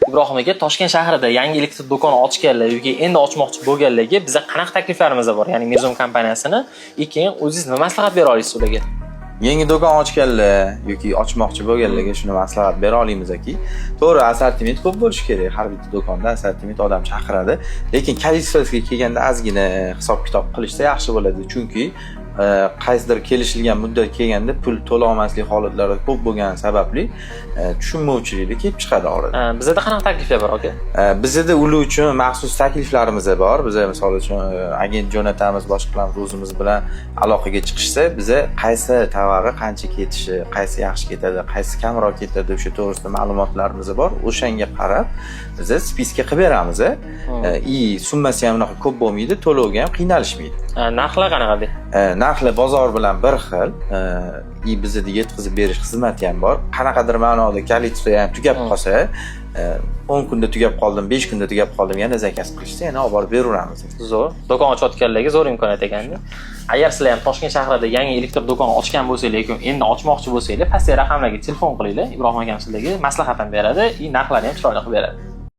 Ibrohim aka, Toshkent shahrida yangi elektr do'kon ochganlar yoki endi ochmoqchi bo'lganlarga bizga qanaqa takliflarimiz bor? Ya'ni Mirzom kompaniyasini, keyin o'zingiz nima maslahat bera olasiz ularga? Yangi do'kon ochganlar yoki ochmoqchi bo'lganlarga shuni maslahat bera olamizki, to'g'ri assortiment ko'p bo'lishi kerak. Har bitta do'konda assortiment odam chaqiradi, lekin kolичествosiga kelganda ozgina hisob-kitob qilishsa yaxshi bo'ladi. Chunki qaysidir kelishilgan muddat kelganda pul to'la olmaslik holatlari ko'p bo'lgani sababli tushunmovchiliklar kelib chiqadi orada. Bizda qanaqa takliflar bor aka? Bizda ular uchun maxsus takliflarimiz bor. Biz misol uchun agent jo'natamiz, boshqalarimiz o'zimiz bilan aloqaga chiqishsa, biz qaysi tovarga qancha ketishi, qaysi yaxshi ketadi, qaysi kamroq ketadi, o'sha to'g'risida ma'lumotlarimiz bor. O'shanga qarab biz spiska qilib beramiz. Summasi ham unaqa ko'p bo'lmaydi, to'lovga ham qiynalishmaydi. Narxlar qanaqa deb? Narxlar bozor bilan bir xil. Bizda yetkazib berish xizmati ham bor. Qanaqadir ma'noda kolичество ham tugab qolsa, 10 kunda tugab qoldim, 5 kunda tugab qoldim, yana zakaz qilishsa, yana olib borib beraveramiz. Zo'r. Do'kon ochayotganlarga zo'r imkoniyat ekanda. Agar sizlar ham Toshkent shahrida yangi elektr do'kon ochgan bo'lsangiz yoki endi ochmoqchi bo'lsangiz, pastdagi raqamlarga telefon qilinglar. Ibrohim akam sizlarga maslahat ham beradi, narxlarni ham chiroyli qilib beradi.